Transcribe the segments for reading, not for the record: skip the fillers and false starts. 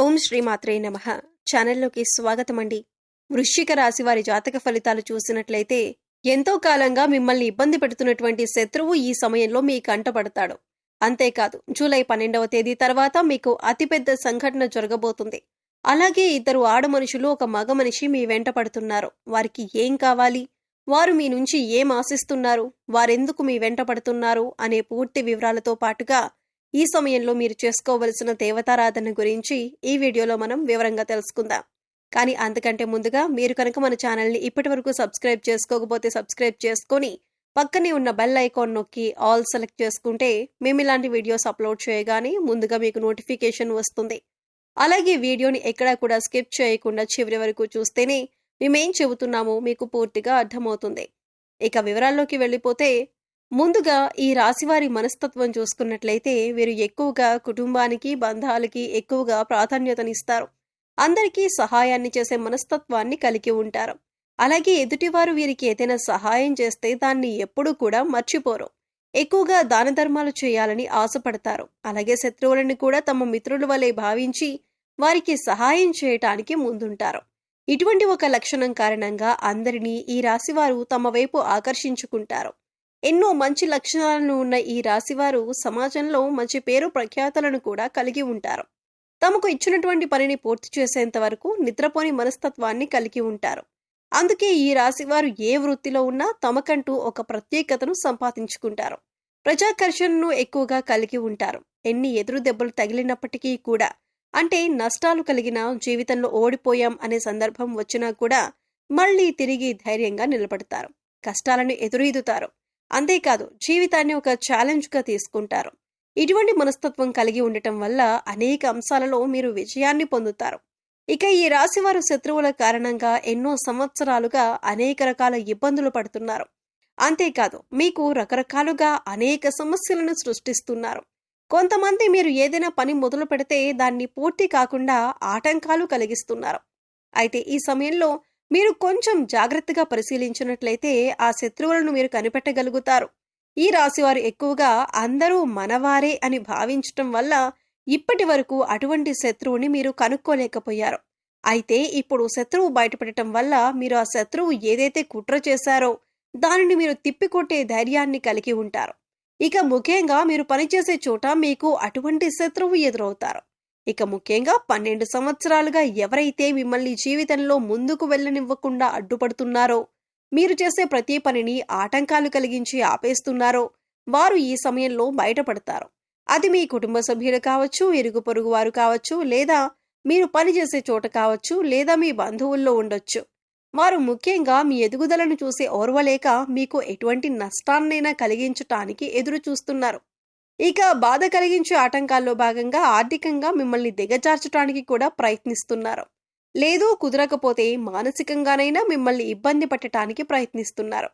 ఓం శ్రీమాత్రే నమః. ఛానల్లోకి స్వాగతమండి. వృశ్చిక రాశి వారి జాతక ఫలితాలు చూసినట్లయితే ఎంతో కాలంగా మిమ్మల్ని ఇబ్బంది పెడుతున్నటువంటి శత్రువు ఈ సమయంలో మీ కంటపడతాడు. అంతేకాదు జూలై 12వ తేదీ తర్వాత మీకు అతిపెద్ద సంఘటన జరగబోతుంది. అలాగే ఇద్దరు ఆడ మనుషులు ఒక మగ మనిషి మీ వెంట పడుతున్నారు. వారికి ఏం కావాలి, వారు మీ నుంచి ఏం ఆశిస్తున్నారు, వారెందుకు మీ వెంట పడుతున్నారు అనే పూర్తి వివరాలతో పాటుగా ఈ సమయంలో మీరు చేసుకోవలసిన దేవతారాధన గురించి ఈ వీడియోలో మనం వివరంగా తెలుసుకుందాం. కానీ అంతకంటే ముందుగా మీరు కనుక మన ఛానల్ని ఇప్పటివరకు సబ్స్క్రైబ్ చేసుకోకపోతే సబ్స్క్రైబ్ చేసుకొని పక్కనే ఉన్న బెల్ ఐకాన్ నొక్కి ఆల్ సెలెక్ట్ చేసుకుంటే మేము ఇలాంటి వీడియోస్ అప్లోడ్ చేయగానే ముందుగా మీకు నోటిఫికేషన్ వస్తుంది. అలాగే వీడియోని ఎక్కడా కూడా స్కిప్ చేయకుండా చివరి వరకు చూస్తేనే మేమేం చెబుతున్నామో మీకు పూర్తిగా అర్థమవుతుంది. ఇక వివరాల్లోకి వెళ్ళిపోతే ముందుగా ఈ రాశివారి మనస్తత్వం చూసుకున్నట్లయితే వీరు ఎక్కువగా కుటుంబానికి బంధాలకి ఎక్కువగా ప్రాధాన్యతనిస్తారు. అందరికీ సహాయాన్ని చేసే మనస్తత్వాన్ని కలిగి ఉంటారు. అలాగే ఎదుటివారు వీరికి ఏదైనా సహాయం చేస్తే దాన్ని ఎప్పుడూ కూడా మర్చిపోరు. ఎక్కువగా దాన ధర్మాలు చేయాలని ఆశపడతారు. అలాగే శత్రువులను కూడా తమ మిత్రుల వలె భావించి వారికి సహాయం చేయటానికి ముందుంటారు. ఇటువంటి ఒక లక్షణం కారణంగా అందరినీ ఈ రాశివారు తమ వైపు ఆకర్షించుకుంటారు. ఎన్నో మంచి లక్షణాలను ఉన్న ఈ రాశివారు సమాజంలో మంచి పేరు ప్రఖ్యాతలను కూడా కలిగి ఉంటారు. తమకు ఇచ్చినటువంటి పనిని పూర్తి చేసేంత వరకు నిద్రపోని మనస్తత్వాన్ని కలిగి ఉంటారు. అందుకే ఈ రాశివారు ఏ వృత్తిలో ఉన్నా తమకంటూ ఒక ప్రత్యేకతను సంపాదించుకుంటారు. ప్రజాకర్షణను ఎక్కువగా కలిగి ఉంటారు. ఎన్ని ఎదురు దెబ్బలు తగిలినప్పటికీ కూడా, అంటే నష్టాలు కలిగిన జీవితంలో ఓడిపోయాం అనే సందర్భం వచ్చినా కూడా మళ్ళీ తిరిగి ధైర్యంగా నిలబడతారు. కష్టాలను ఎదురీదుతారు. అంతేకాదు జీవితాన్ని ఒక ఛాలెంజ్గా తీసుకుంటారు. ఇటువంటి మనస్తత్వం కలిగి ఉండటం వల్ల అనేక అంశాలలో మీరు విజయాన్ని పొందుతారు. ఇక ఈ రాశివారు శత్రువుల కారణంగా ఎన్నో సంవత్సరాలుగా అనేక రకాల ఇబ్బందులు పడుతున్నారు. అంతేకాదు మీకు రకరకాలుగా అనేక సమస్యలను సృష్టిస్తున్నారు. కొంతమంది మీరు ఏదైనా పని మొదలు పెడితే దాన్ని పూర్తి కాకుండా ఆటంకాలు కలిగిస్తున్నారు. అయితే ఈ సమయంలో మీరు కొంచెం జాగ్రత్తగా పరిశీలించినట్లయితే ఆ శత్రువులను మీరు కనిపెట్టగలుగుతారు. ఈ రాశివారు ఎక్కువగా అందరూ మనవారే అని భావించటం వల్ల ఇప్పటి వరకు అటువంటి శత్రువుని మీరు కనుక్కోలేకపోయారు. అయితే ఇప్పుడు శత్రువు బయటపడటం వల్ల మీరు ఆ శత్రువు ఏదైతే కుట్ర చేశారో దానిని మీరు తిప్పికొట్టే ధైర్యాన్ని కలిగి ఉంటారు. ఇక ముఖ్యంగా మీరు పనిచేసే చోట మీకు అటువంటి శత్రువు ఎదురవుతారు. ఇక ముఖ్యంగా 12 సంవత్సరాలుగా ఎవరైతే మిమ్మల్ని జీవితంలో ముందుకు వెళ్ళనివ్వకుండా అడ్డుపడుతున్నారో, మీరు చేసే ప్రతి పనిని ఆటంకాలు కలిగించి ఆపేస్తున్నారో వారు ఈ సమయంలో బయటపడతారు. అది మీ కుటుంబ సభ్యులు కావచ్చు, ఇరుగు పొరుగు వారు కావచ్చు, లేదా మీరు పనిచేసే చోట కావచ్చు, లేదా మీ బంధువుల్లో ఉండొచ్చు. వారు ముఖ్యంగా మీ ఎదుగుదలను చూసి ఓర్వలేక మీకు ఎటువంటి నష్టాన్నైనా కలిగించటానికి ఎదురు చూస్తున్నారు. ఇక బాధ కలిగించే ఆటంకాల్లో భాగంగా ఆర్థికంగా మిమ్మల్ని దిగజార్చడానికి కూడా ప్రయత్నిస్తున్నారు. లేదు కుదరకపోతే మానసికంగానైనా మిమ్మల్ని ఇబ్బంది పెట్టడానికి ప్రయత్నిస్తున్నారు.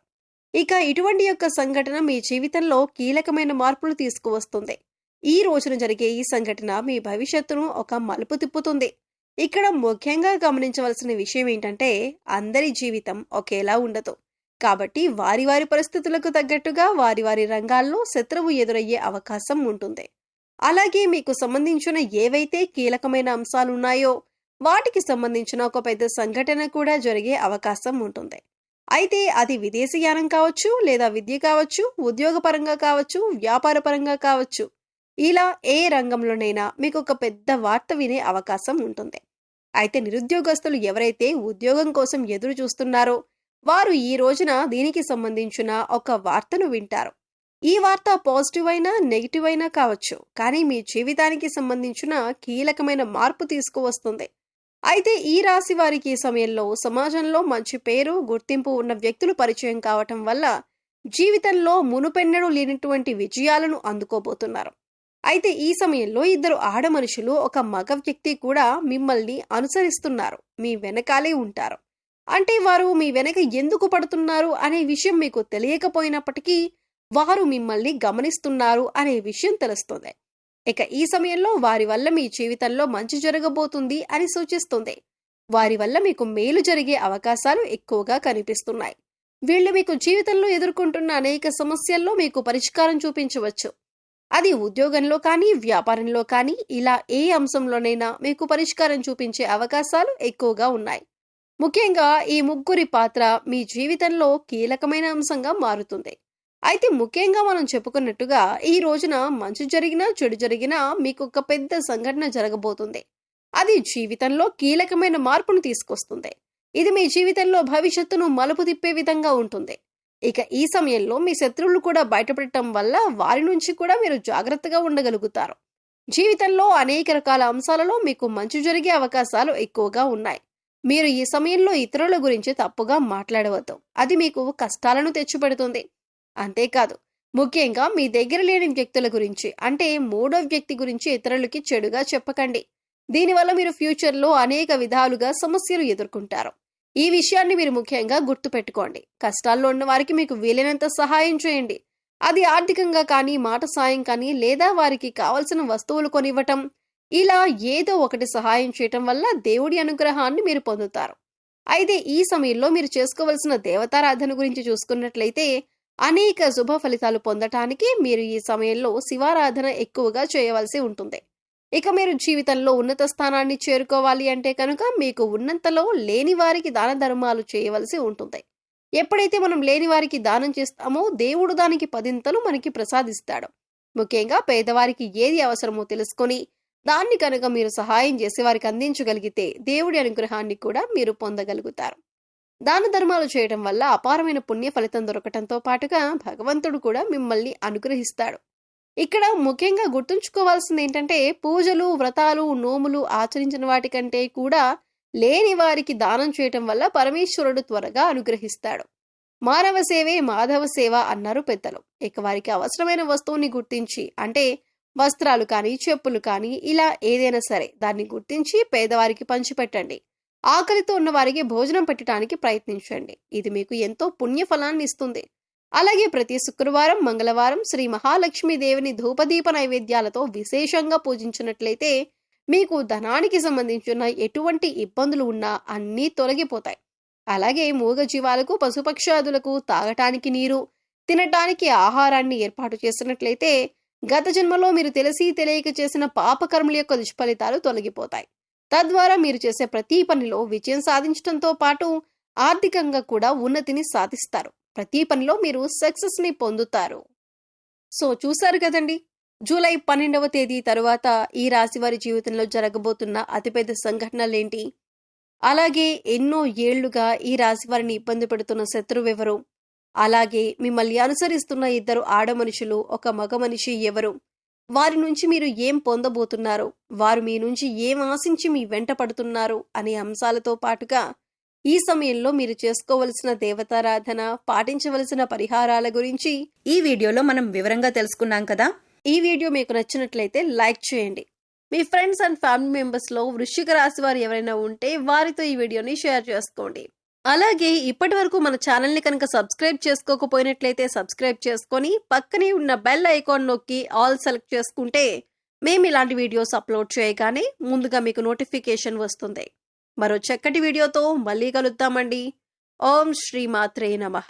ఇక ఇటువంటి యొక్క సంఘటన మీ జీవితంలో కీలకమైన మార్పులు తీసుకువస్తుంది. ఈ రోజున జరిగే ఈ సంఘటన మీ భవిష్యత్తును ఒక మలుపు తిప్పుతుంది. ఇక్కడ ముఖ్యంగా గమనించవలసిన విషయం ఏంటంటే అందరి జీవితం ఒకేలా ఉండదు. కాబట్టి వారి వారి పరిస్థితులకు తగ్గట్టుగా వారి వారి రంగాల్లో శత్రువు ఎదురయ్యే అవకాశం ఉంటుంది. అలాగే మీకు సంబంధించిన ఏవైతే కీలకమైన అంశాలున్నాయో వాటికి సంబంధించిన ఒక పెద్ద సంఘటన కూడా జరిగే అవకాశం ఉంటుంది. అయితే అది విదేశీయానం కావచ్చు, లేదా విద్య కావచ్చు, ఉద్యోగపరంగా కావచ్చు, వ్యాపారపరంగా కావచ్చు. ఇలా ఏ రంగంలోనైనా మీకు ఒక పెద్ద వార్త వినే అవకాశం ఉంటుంది. అయితే నిరుద్యోగస్తులు ఎవరైతే ఉద్యోగం కోసం ఎదురు చూస్తున్నారో వారు ఈ రోజున దీనికి సంబంధించిన ఒక వార్తను వింటారు. ఈ వార్త పాజిటివ్ అయినా నెగిటివ్ అయినా కావచ్చు, కానీ మీ జీవితానికి సంబంధించిన కీలకమైన మార్పు తీసుకువస్తుంది. అయితే ఈ రాశి వారికి ఈ సమయంలో సమాజంలో మంచి పేరు, గుర్తింపు ఉన్న వ్యక్తులు పరిచయం కావటం వల్ల జీవితంలో మునుపెన్నడూ లేనటువంటి విజయాలను అందుకోబోతున్నారు. అయితే ఈ సమయంలో ఇద్దరు ఆడ మనుషులు ఒక మగ వ్యక్తి కూడా మిమ్మల్ని అనుసరిస్తున్నారు, మీ వెనకాలే ఉంటారు. అంటే వారు మీ వెనక ఎందుకు పడుతున్నారు అనే విషయం మీకు తెలియకపోయినప్పటికీ వారు మిమ్మల్ని గమనిస్తున్నారు అనే విషయం తెలుస్తుంది. ఇక ఈ సమయంలో వారి వల్ల మీ జీవితంలో మంచి జరగబోతుంది అని సూచిస్తుంది. వారి వల్ల మీకు మేలు జరిగే అవకాశాలు ఎక్కువగా కనిపిస్తున్నాయి. వీళ్ళు మీకు జీవితంలో ఎదుర్కొంటున్న అనేక సమస్యల్లో మీకు పరిష్కారం చూపించవచ్చు. అది ఉద్యోగంలో కానీ, వ్యాపారంలో కానీ ఇలా ఏ అంశంలోనైనా మీకు పరిష్కారం చూపించే అవకాశాలు ఎక్కువగా ఉన్నాయి. ముఖ్యంగా ఈ ముగ్గురి పాత్ర మీ జీవితంలో కీలకమైన అంశంగా మారుతుంది. అయితే ముఖ్యంగా మనం చెప్పుకున్నట్టుగా ఈ రోజున మంచి జరిగినా, చెడు జరిగినా మీకు ఒక పెద్ద సంఘటన జరగబోతుంది. అది జీవితంలో కీలకమైన మార్పును తీసుకొస్తుంది. ఇది మీ జీవితంలో భవిష్యత్తును మలుపు తిప్పే విధంగా ఉంటుంది. ఇక ఈ సమయంలో మీ శత్రువులు కూడా బయటపడటం వల్ల వారి నుంచి కూడా మీరు జాగ్రత్తగా ఉండగలుగుతారు. జీవితంలో అనేక రకాల అంశాలలో మీకు మంచి జరిగే అవకాశాలు ఎక్కువగా ఉన్నాయి. మీరు ఈ సమయంలో ఇతరుల గురించి తప్పుగా మాట్లాడవద్దు. అది మీకు కష్టాలను తెచ్చిపెడుతుంది. అంతేకాదు, ముఖ్యంగా మీ దగ్గర లేని వ్యక్తుల గురించి అంటే మూడో వ్యక్తి గురించి ఇతరులకి చెడుగా చెప్పకండి. దీనివల్ల మీరు ఫ్యూచర్లో అనేక విధాలుగా సమస్యలు ఎదుర్కొంటారు. ఈ విషయాన్ని మీరు ముఖ్యంగా గుర్తుపెట్టుకోండి. కష్టాల్లో ఉన్న వారికి మీకు వీలైనంత సహాయం చేయండి. అది ఆర్థికంగా కానీ, మాట సాయం కానీ, లేదా వారికి కావలసిన వస్తువులు కొనివ్వటం, ఇలా ఏదో ఒకటి సహాయం చేయటం వల్ల దేవుడి అనుగ్రహాన్ని మీరు పొందుతారు. అయితే ఈ సమయంలో మీరు చేసుకోవలసిన దేవతారాధన గురించి చూసుకున్నట్లయితే అనేక శుభ ఫలితాలు పొందటానికి మీరు ఈ సమయంలో శివారాధన ఎక్కువగా చేయవలసి ఉంటుంది. ఇక మీరు జీవితంలో ఉన్నత స్థానాన్ని చేరుకోవాలి అంటే కనుక మీకు ఉన్నంతలో లేని వారికి దాన ధర్మాలు చేయవలసి ఉంటుంది. ఎప్పుడైతే మనం లేని వారికి దానం చేస్తామో దేవుడు దానికి పదింతలు మనకి ప్రసాదిస్తాడు. ముఖ్యంగా పేదవారికి ఏది అవసరమో తెలుసుకొని దాన్ని కనుక మీరు సహాయం చేసి వారికి అందించగలిగితే దేవుడి అనుగ్రహాన్ని కూడా మీరు పొందగలుగుతారు. దాన ధర్మాలు చేయడం వల్ల అపారమైన పుణ్య ఫలితం దొరకటంతో పాటుగా భగవంతుడు కూడా మిమ్మల్ని అనుగ్రహిస్తాడు. ఇక్కడ ముఖ్యంగా గుర్తుంచుకోవాల్సింది ఏంటంటే పూజలు, వ్రతాలు, నోములు ఆచరించిన వాటికంటే కూడా లేని వారికి దానం చేయటం వల్ల పరమేశ్వరుడు త్వరగా అనుగ్రహిస్తాడు. మానవ సేవే మాధవ సేవ అన్నారు పెద్దలు. ఇక వారికి అవసరమైన వస్తువుని గుర్తించి అంటే వస్త్రాలు కానీ, చెప్పులు కానీ, ఇలా ఏదైనా సరే దాన్ని గుర్తించి పేదవారికి పంచిపెట్టండి. ఆకలితో ఉన్న వారికి భోజనం పెట్టడానికి ప్రయత్నించండి. ఇది మీకు ఎంతో పుణ్య ఫలాన్ని ఇస్తుంది. అలాగే ప్రతి శుక్రవారం, మంగళవారం శ్రీ మహాలక్ష్మీదేవిని ధూపదీప నైవేద్యాలతో విశేషంగా పూజించినట్లయితే మీకు ధనానికి సంబంధించిన ఎటువంటి ఇబ్బందులు ఉన్నా అన్నీ తొలగిపోతాయి. అలాగే మూగజీవాలకు, పశుపక్షాదులకు తాగటానికి నీరు, తినటానికి ఆహారాన్ని ఏర్పాటు చేసినట్లయితే గత జన్మలో మీరు తెలిసి తెలియక చేసిన పాపకర్మల యొక్క దుష్ఫలితాలు తొలగిపోతాయి. తద్వారా మీరు చేసే ప్రతి పనిలో విజయం సాధించడంతో పాటు ఆర్థికంగా కూడా ఉన్నతిని సాధిస్తారు. ప్రతి పనిలో మీరు సక్సెస్ ని పొందుతారు. సో చూసారు కదండి, జూలై 12వ తేదీ తరువాత ఈ రాశి వారి జీవితంలో జరగబోతున్న అతిపెద్ద సంఘటనలేంటి, అలాగే ఎన్నో ఏళ్లుగా ఈ రాశి వారిని ఇబ్బంది పెడుతున్న శత్రువెవరు, అలాగే మిమ్మల్ని అనుసరిస్తున్న ఇద్దరు ఆడ మనుషులు, ఒక మగ మనిషి ఎవరు, వారి నుంచి మీరు ఏం పొందబోతున్నారు, వారు మీ నుంచి ఏం ఆశించి మీ వెంట పడుతున్నారు అనే అంశాలతో పాటుగా ఈ సమయంలో మీరు చేసుకోవలసిన దేవతారాధన, పాటించవలసిన పరిహారాల గురించి ఈ వీడియోలో మనం వివరంగా తెలుసుకున్నాం కదా. ఈ వీడియో మీకు నచ్చినట్లయితే లైక్ చేయండి. మీ ఫ్రెండ్స్ అండ్ ఫ్యామిలీ మెంబర్స్ లో వృశ్చిక రాశి వారు ఎవరైనా ఉంటే వారితో ఈ వీడియోని షేర్ చేసుకోండి. అలాగే ఇప్పటి వరకు మన ఛానల్ ని కనుక సబ్స్క్రైబ్ చేసుకోకపోయినట్లయితే సబ్స్క్రైబ్ చేసుకొని పక్కనే ఉన్న బెల్ ఐకాన్ నొక్కి ఆల్ సెలెక్ట్ చేసుకుంటే మేము ఇలాంటి వీడియోస్ అప్లోడ్ చేయగానే ముందుగా మీకు నోటిఫికేషన్ వస్తుంది. మరో చక్కటి వీడియోతో మళ్ళీ కలుద్దామండి. ఓం శ్రీ మాత్రే నమః.